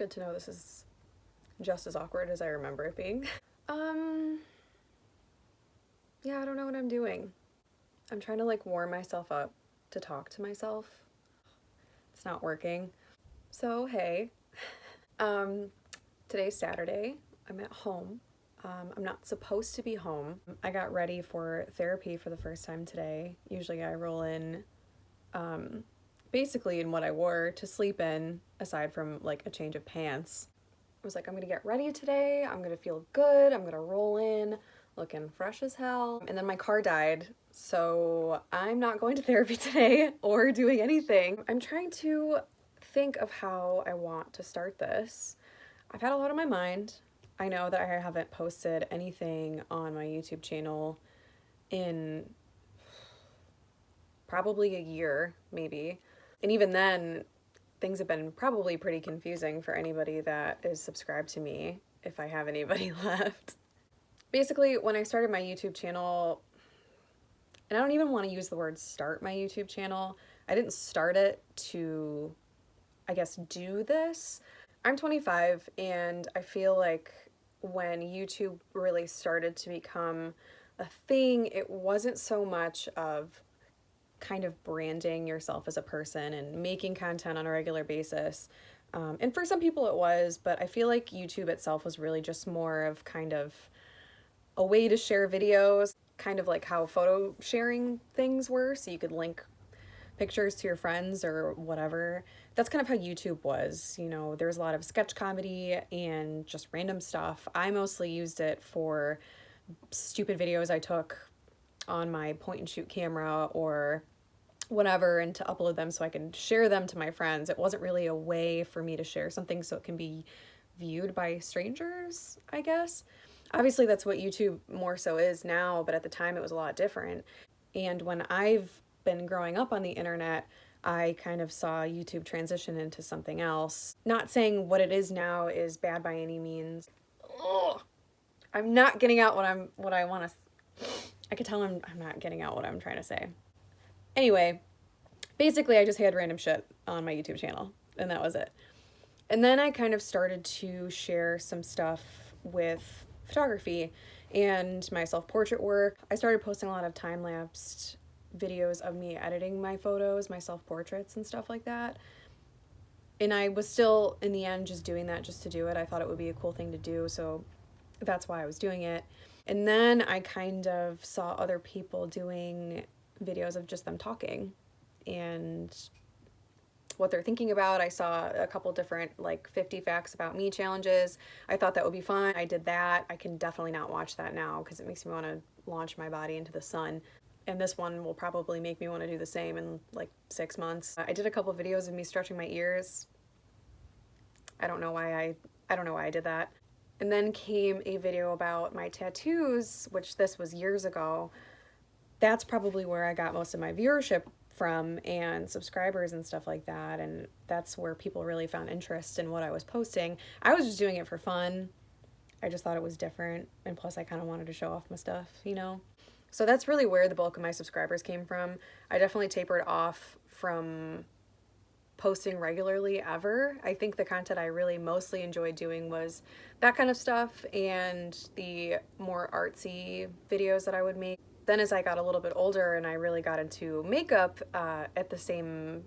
good to know this is just as awkward as I remember it being. Yeah, I don't know what I'm doing. I'm trying to like warm myself up to talk to myself. It's not working. So, hey, today's Saturday. I'm at home. I'm not supposed to be home. I got ready for therapy for the first time today. Usually I roll in basically in what I wore to sleep in, aside from like a change of pants. I was like, I'm gonna get ready today. I'm gonna feel good. I'm gonna roll in looking fresh as hell. And then my car died, so I'm not going to therapy today or doing anything. I'm trying to think of how I want to start this. I've had a lot on my mind. I know that I haven't posted anything on my YouTube channel in probably a year, maybe. And even then, things have been probably pretty confusing for anybody that is subscribed to me, if I have anybody left. Basically, when I started my YouTube channel, and I don't even want to use the word start my YouTube channel, I didn't start it to, I guess, do this. I'm 25, and I feel like when YouTube really started to become a thing, it wasn't so much of kind of branding yourself as a person and making content on a regular basis. And for some people it was, but I feel like YouTube itself was really just more of kind of a way to share videos, kind of like how photo sharing things were, so you could link pictures to your friends or whatever. That's kind of how YouTube was. You know, there's a lot of sketch comedy and just random stuff. I mostly used it for stupid videos I took on my point and shoot camera or whatever, and to upload them so I can share them to my friends. It wasn't really a way for me to share something so it can be viewed by strangers, I guess. Obviously that's what YouTube more so is now, but at the time it was a lot different. And when I've been growing up on the internet, I kind of saw YouTube transition into something else. Not saying what it is now is bad by any means. Ugh. I'm not getting out what I want to. I could tell I'm not getting out what I'm trying to say. Anyway, basically I just had random shit on my YouTube channel, and that was it. And then I kind of started to share some stuff with photography and my self-portrait work. I started posting a lot of time-lapsed videos of me editing my photos, my self-portraits and stuff like that. And I was still, in the end, just doing that just to do it. I thought it would be a cool thing to do, so that's why I was doing it. And then I kind of saw other people doing videos of just them talking and what they're thinking about. I saw a couple different like 50 facts about me challenges. I thought that would be fun. I did that. I can definitely not watch that now because it makes me want to launch my body into the sun. And this one will probably make me want to do the same in like 6 months. I did a couple videos of me stretching my ears. I don't know why I did that. And then came a video about my tattoos, which this was years ago. That's probably where I got most of my viewership from and subscribers and stuff like that, and that's where people really found interest in what I was posting. I was just doing it for fun. I just thought it was different, and plus I kind of wanted to show off my stuff, you know? So that's really where the bulk of my subscribers came from. I definitely tapered off from posting regularly ever. I think the content I really mostly enjoyed doing was that kind of stuff and the more artsy videos that I would make. Then as I got a little bit older and I really got into makeup at the same,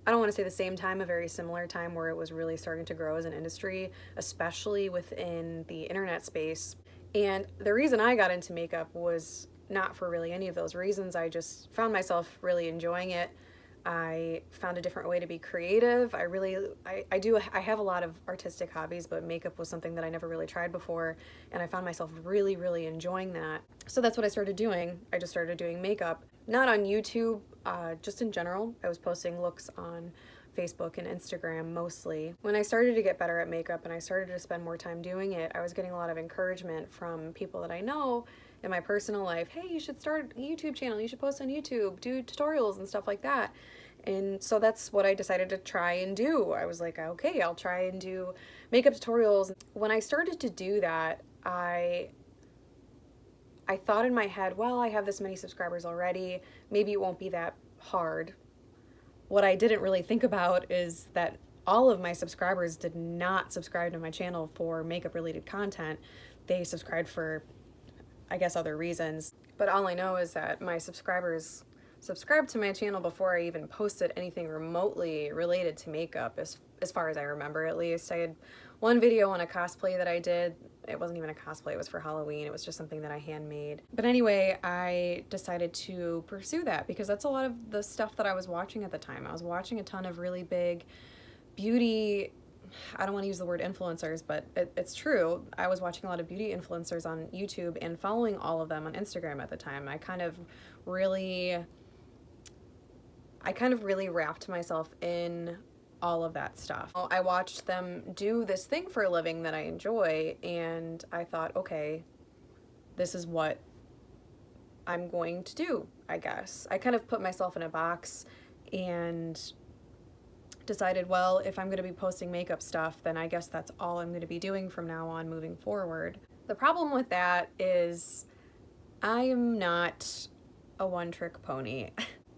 I don't want to say the same time, a very similar time where it was really starting to grow as an industry, especially within the internet space. And the reason I got into makeup was not for really any of those reasons. I just found myself really enjoying it. I found a different way to be creative. I have a lot of artistic hobbies, but makeup was something that I never really tried before, and I found myself really, really enjoying that. So that's what I started doing. I just started doing makeup, not on YouTube, just in general. I was posting looks on Facebook and Instagram mostly. When I started to get better at makeup and I started to spend more time doing it, I was getting a lot of encouragement from people that I know in my personal life. Hey, you should start a YouTube channel, you should post on YouTube, do tutorials and stuff like that. And so that's what I decided to try and do. I was like, okay, I'll try and do makeup tutorials. When I started to do that, I thought in my head, well, I have this many subscribers already, maybe it won't be that hard. What I didn't really think about is that all of my subscribers did not subscribe to my channel for makeup related content. They subscribed for, I guess, other reasons. But all I know is that my subscribers subscribed to my channel before I even posted anything remotely related to makeup, as far as I remember at least. I had one video on a cosplay that I did. It wasn't even a cosplay, it was for Halloween. It was just something that I handmade. But anyway, I decided to pursue that because that's a lot of the stuff that I was watching at the time. I was watching a ton of really big beauty, I don't want to use the word influencers, but it's true. I was watching a lot of beauty influencers on YouTube and following all of them on Instagram at the time. I kind of really wrapped myself in all of that stuff. I watched them do this thing for a living that I enjoy, and I thought, okay, this is what I'm going to do, I guess. I kind of put myself in a box and decided, well, if I'm going to be posting makeup stuff, then I guess that's all I'm going to be doing from now on moving forward. The problem with that is I am not a one-trick pony.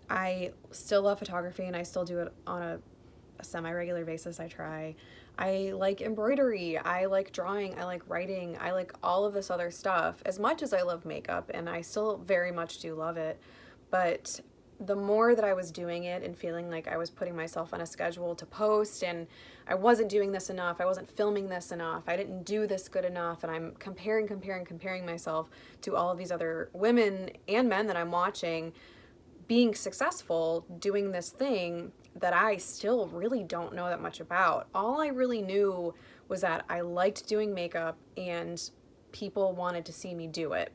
I still love photography and I still do it on a semi-regular basis. I try. I like embroidery, I like drawing, I like writing, I like all of this other stuff as much as I love makeup, and I still very much do love it. But the more that I was doing it and feeling like I was putting myself on a schedule to post and I wasn't doing this enough, I wasn't filming this enough, I didn't do this good enough, and I'm comparing myself to all of these other women and men that I'm watching being successful doing this thing that I still really don't know that much about. All I really knew was that I liked doing makeup and people wanted to see me do it.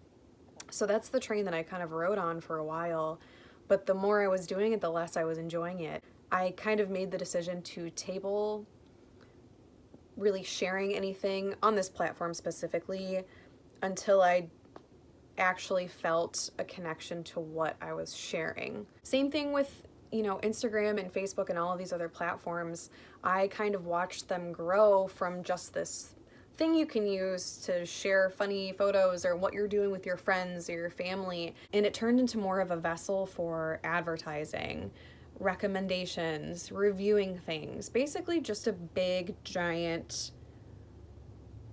So that's the train that I kind of rode on for a while. But the more I was doing it, the less I was enjoying it. I kind of made the decision to table really sharing anything on this platform specifically until I actually felt a connection to what I was sharing. Same thing with, Instagram and Facebook and all of these other platforms. I kind of watched them grow from just this thing you can use to share funny photos or what you're doing with your friends or your family, and it turned into more of a vessel for advertising, recommendations, reviewing things, basically just a big giant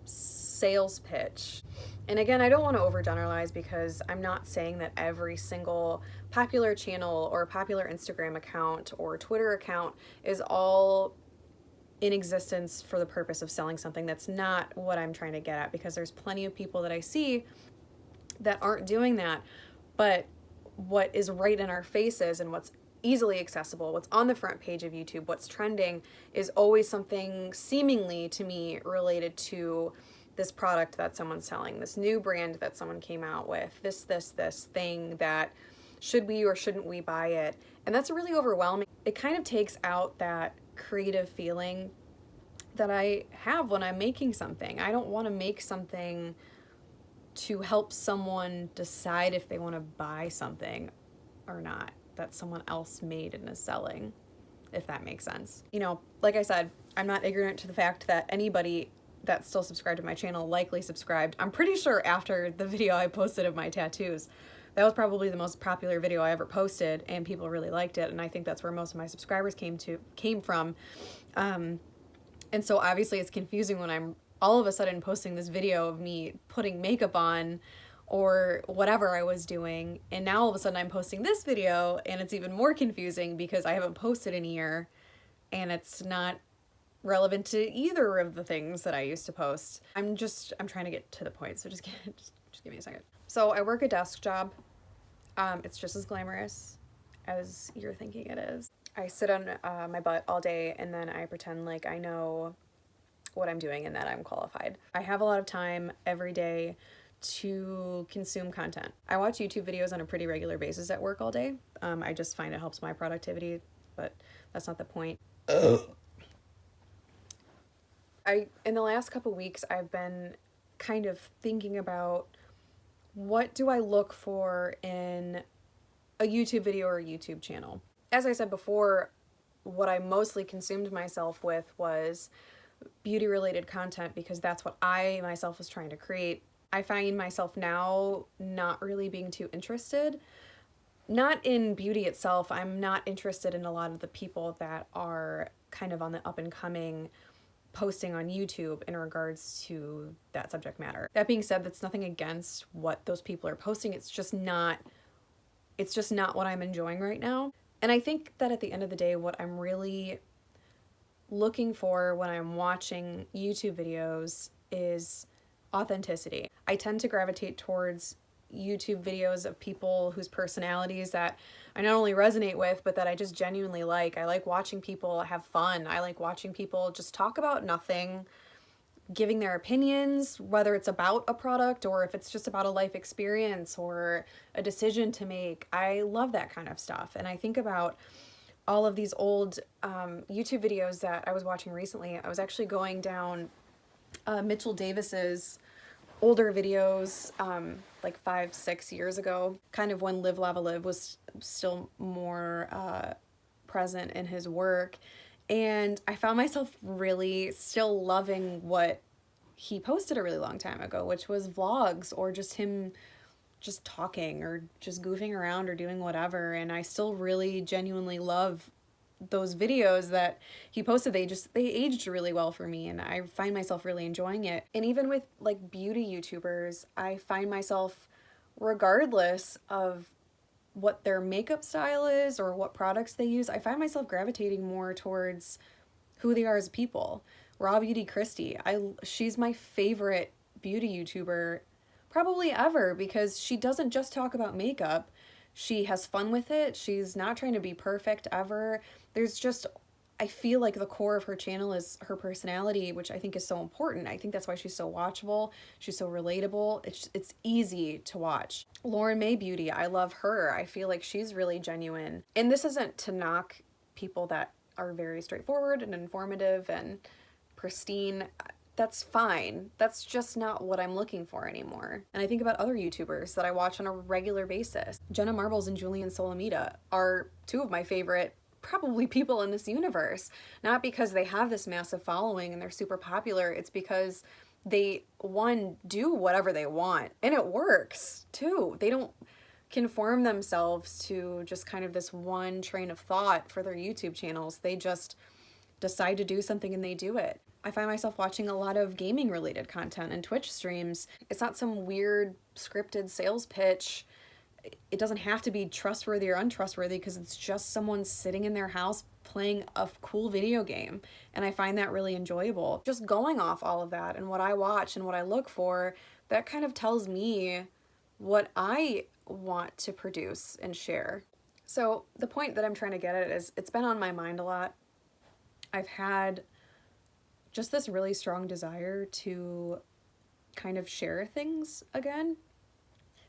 sales pitch. And again, I don't want to overgeneralize because I'm not saying that every single popular channel or popular Instagram account or Twitter account is all in existence for the purpose of selling something. That's not what I'm trying to get at, because there's plenty of people that I see that aren't doing that. But what is right in our faces and what's easily accessible, what's on the front page of YouTube, what's trending, is always something seemingly to me related to this product that someone's selling, this new brand that someone came out with, this thing that should we or shouldn't we buy it? And that's really overwhelming. It kind of takes out that creative feeling that I have when I'm making something. I don't want to make something to help someone decide if they want to buy something or not that someone else made and is selling, if that makes sense. Like I said, I'm not ignorant to the fact that anybody that still subscribed to my channel likely subscribed. I'm pretty sure after the video I posted of my tattoos. That was probably the most popular video I ever posted, and people really liked it, and I think that's where most of my subscribers came from. And so obviously it's confusing when I'm all of a sudden posting this video of me putting makeup on or whatever I was doing, and now all of a sudden I'm posting this video, and it's even more confusing because I haven't posted in a year, and it's not relevant to either of the things that I used to post. I'm trying to get to the point, so just give me a second. So I work a desk job. It's just as glamorous as you're thinking it is. I sit on my butt all day and then I pretend like I know what I'm doing and that I'm qualified. I have a lot of time every day to consume content. I watch YouTube videos on a pretty regular basis at work all day. I just find it helps my productivity, but that's not the point. In the last couple weeks, I've been kind of thinking about what do I look for in a YouTube video or a YouTube channel. As I said before, what I mostly consumed myself with was beauty related content because that's what I myself was trying to create. I find myself now not really being too interested not in beauty itself. I'm not interested in a lot of the people that are kind of on the up and coming posting on YouTube in regards to that subject matter. That being said, that's nothing against what those people are posting. It's just not what I'm enjoying right now. And I think that at the end of the day, what I'm really looking for when I'm watching YouTube videos is authenticity. I tend to gravitate towards YouTube videos of people whose personalities that I not only resonate with, but that I just genuinely like. I like watching people have fun. I like watching people just talk about nothing, giving their opinions, whether it's about a product or if it's just about a life experience or a decision to make. I love that kind of stuff. And I think about all of these old YouTube videos that I was watching recently. I was actually going down Mitchell Davis's older videos, like 5-6 years ago, kind of when Live Lava Live was still more present in his work. And I found myself really still loving what he posted a really long time ago, which was vlogs or just him just talking or just goofing around or doing whatever. And I still really genuinely love those videos that he posted. They aged really well for me, and I find myself really enjoying it. And even with like beauty YouTubers, I find myself, regardless of what their makeup style is or what products they use, I find myself gravitating more towards who they are as people. Raw Beauty Christie, she's my favorite beauty YouTuber probably ever, because she doesn't just talk about makeup. She has fun with it. She's not trying to be perfect ever. There's just, I feel like the core of her channel is her personality, which I think is so important. I think that's why she's so watchable. She's so relatable. It's easy to watch. Lauren May Beauty, I love her. I feel like she's really genuine. And this isn't to knock people that are very straightforward and informative and pristine. That's fine. That's just not what I'm looking for anymore. And I think about other YouTubers that I watch on a regular basis. Jenna Marbles and Julian Solomita are two of my favorite probably people in this universe. Not because they have this massive following and they're super popular. It's because they, one, do whatever they want. And it works, too. They don't conform themselves to just kind of this one train of thought for their YouTube channels. They just decide to do something and they do it. I find myself watching a lot of gaming related content and Twitch streams. It's not some weird scripted sales pitch. It doesn't have to be trustworthy or untrustworthy, because it's just someone sitting in their house playing a cool video game. And I find that really enjoyable. Just going off all of that and what I watch and what I look for, that kind of tells me what I want to produce and share. So the point that I'm trying to get at is, it's been on my mind a lot. I've had just this really strong desire to kind of share things again.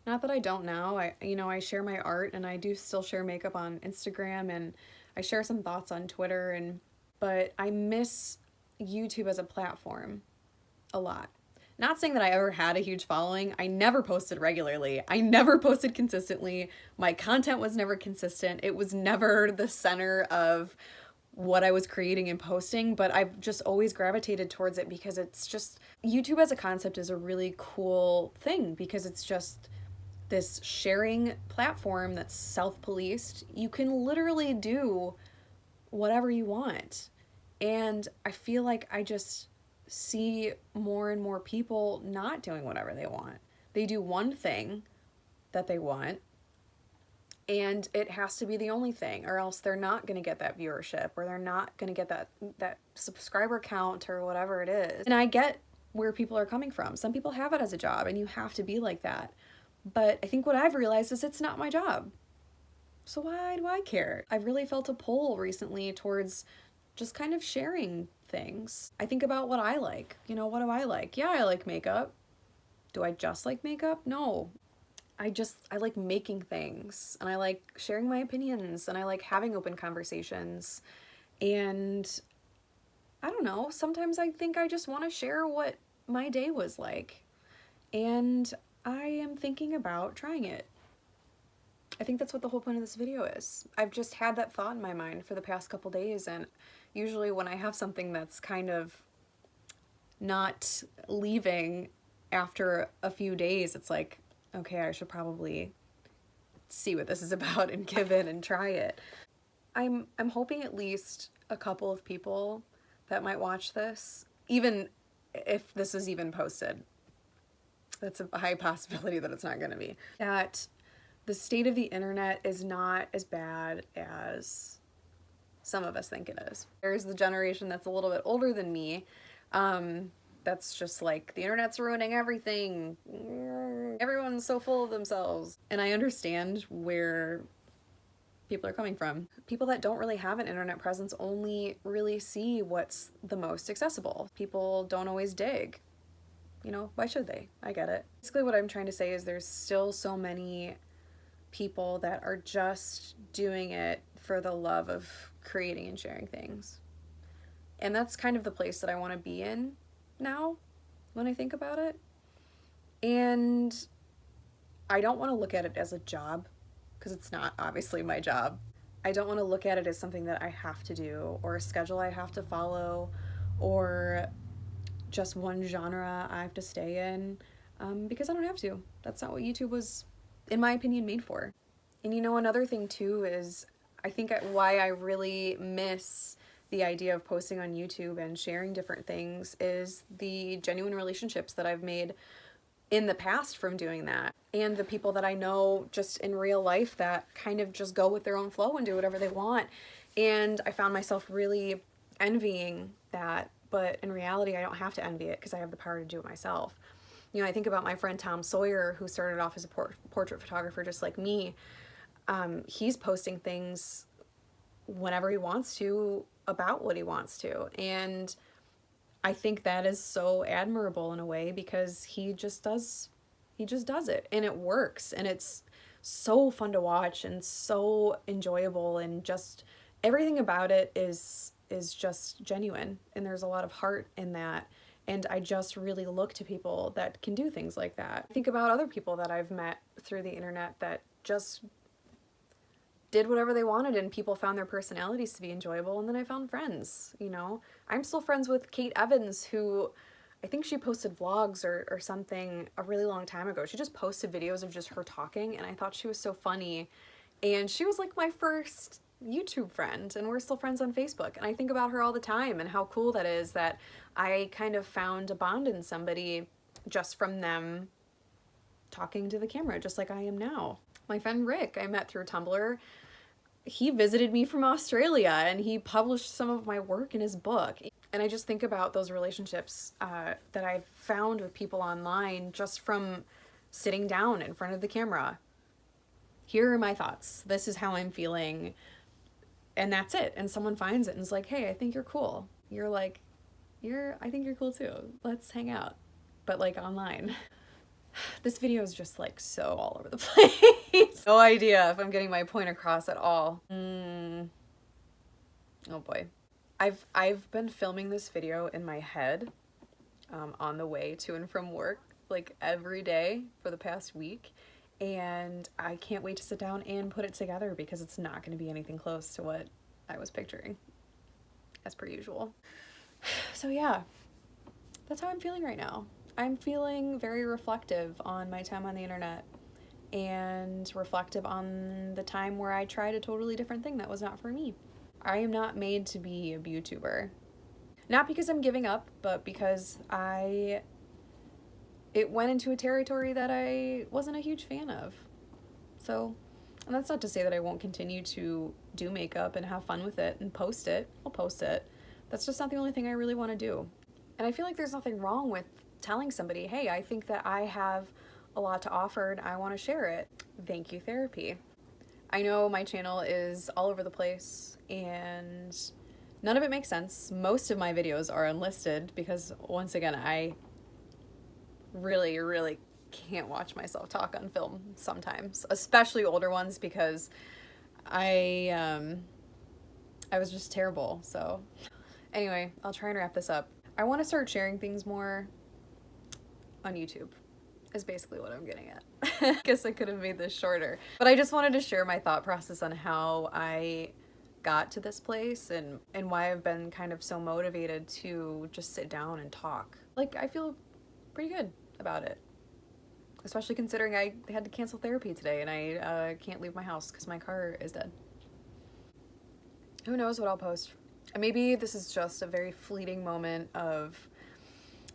Not that I don't now. I share my art, and I do still share makeup on Instagram, and I share some thoughts on Twitter, but I miss YouTube as a platform a lot. Not saying that I ever had a huge following. I never posted regularly. I never posted consistently. My content was never consistent. It was never the center of what I was creating and posting, but I've just always gravitated towards it because it's just, YouTube as a concept is a really cool thing, because it's just this sharing platform that's self-policed. You can literally do whatever you want. And I feel like I just see more and more people not doing whatever they want. They do one thing that they want, and it has to be the only thing, or else they're not going to get that viewership, or they're not going to get that subscriber count or whatever it is. And I get where people are coming from. Some people have it as a job, and you have to be like that. But I think what I've realized is it's not my job. So why do I care? I've really felt a pull recently towards just kind of sharing things. I think about what I like. What do I like? Yeah, I like makeup. Do I just like makeup? No. I like making things, and I like sharing my opinions, and I like having open conversations. And I don't know, sometimes I think I just want to share what my day was like. And I am thinking about trying it. I think that's what the whole point of this video is. I've just had that thought in my mind for the past couple days, and usually when I have something that's kind of not leaving after a few days, it's like, okay, I should probably see what this is about and give in and try it. I'm hoping at least a couple of people that might watch this, even if this is even posted. That's a high possibility that it's not going to be. That the state of the internet is not as bad as some of us think it is. There's the generation that's a little bit older than me. That's just like, the internet's ruining everything. Everyone's so full of themselves. And I understand where people are coming from. People that don't really have an internet presence only really see what's the most accessible. People don't always dig. You know, why should they? I get it. Basically what I'm trying to say is there's still so many people that are just doing it for the love of creating and sharing things. And that's kind of the place that I want to be in now when I think about it. And I don't want to look at it as a job, because it's not obviously my job. I don't want to look at it as something that I have to do, or a schedule I have to follow, or just one genre I have to stay in, because I don't have to. That's not what YouTube was, in my opinion, made for. And you know, another thing too is, I think why I really miss the idea of posting on YouTube and sharing different things is the genuine relationships that I've made in the past from doing that, and the people that I know just in real life that kind of just go with their own flow and do whatever they want. And I found myself really envying that, but in reality I don't have to envy it because I have the power to do it myself. You know, I think about my friend Tom Sawyer, who started off as a portrait photographer just like me. He's posting things whenever he wants to about what he wants to, and I think that is so admirable in a way, because he just does it, and it works, and it's so fun to watch and so enjoyable, and just everything about it is just genuine, and there's a lot of heart in that. And I just really look to people that can do things like that. Think about other people that I've met through the internet that just did whatever they wanted, and people found their personalities to be enjoyable, and then I found friends, you know. I'm still friends with Kate Evans, who I think she posted vlogs or something a really long time ago. She just posted videos of just her talking, and I thought she was so funny. And she was like my first YouTube friend, and we're still friends on Facebook. And I think about her all the time and how cool that is, that I kind of found a bond in somebody just from them talking to the camera, just like I am now. My friend Rick, I met through Tumblr. He visited me from Australia, and he published some of my work in his book. And I just think about those relationships that I've found with people online just from sitting down in front of the camera. Here are my thoughts. This is how I'm feeling. And that's it. And someone finds it and is like, hey, I think you're cool. You're like, I think you're cool too. Let's hang out. But like online. This video is just like so all over the place. No idea if I'm getting my point across at all. Oh boy. I've been filming this video in my head on the way to and from work like every day for the past week, and I can't wait to sit down and put it together, because it's not going to be anything close to what I was picturing, as per usual. So yeah, that's how I'm feeling right now. I'm feeling very reflective on my time on the internet, and reflective on the time where I tried a totally different thing that was not for me. I am not made to be a YouTuber. Not because I'm giving up, but because it went into a territory that I wasn't a huge fan of. So, and that's not to say that I won't continue to do makeup and have fun with it and post it. I'll post it. That's just not the only thing I really want to do. And I feel like there's nothing wrong with telling somebody, hey, I think that I have a lot to offer and I want to share it. Thank you, therapy. I know my channel is all over the place and none of it makes sense. Most of my videos are unlisted because, once again, I really, really can't watch myself talk on film sometimes, especially older ones, because I was just terrible. So anyway, I'll try and wrap this up. I want to start sharing things more on YouTube, is basically what I'm getting at. I guess I could have made this shorter, but I just wanted to share my thought process on how I got to this place and why I've been kind of so motivated to just sit down and talk. Like, I feel pretty good about it, especially considering I had to cancel therapy today and I can't leave my house because my car is dead. Who knows what I'll post? And maybe this is just a very fleeting moment of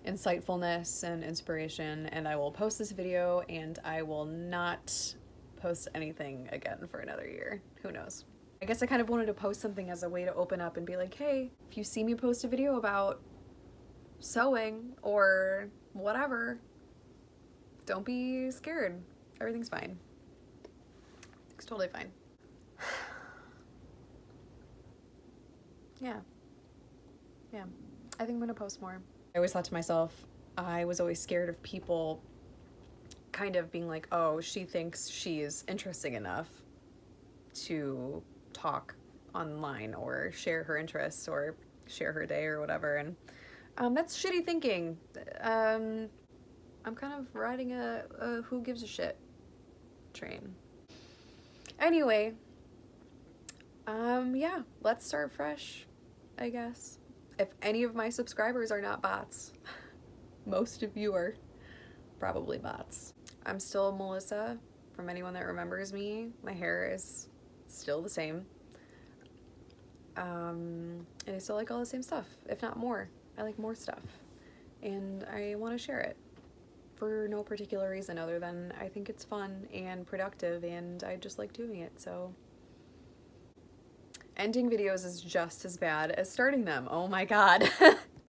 insightfulness and inspiration, and I will post this video and I will not post anything again for another year. Who knows? I guess I kind of wanted to post something as a way to open up and be like, hey, if you see me post a video about sewing or whatever, don't be scared. Everything's fine. It's totally fine. Yeah. I think I'm gonna post more. I always thought to myself, I was always scared of people kind of being like, oh, she thinks she's interesting enough to talk online or share her interests or share her day or whatever, and that's shitty thinking. I'm kind of riding a who gives a shit train. Anyway, yeah, let's start fresh, I guess. If any of my subscribers are not bots, most of you are probably bots. I'm still Melissa, from anyone that remembers me. My hair is still the same. And I still like all the same stuff, if not more. I like more stuff. And I want to share it for no particular reason other than I think it's fun and productive and I just like doing it, so. Ending videos is just as bad as starting them. Oh my god.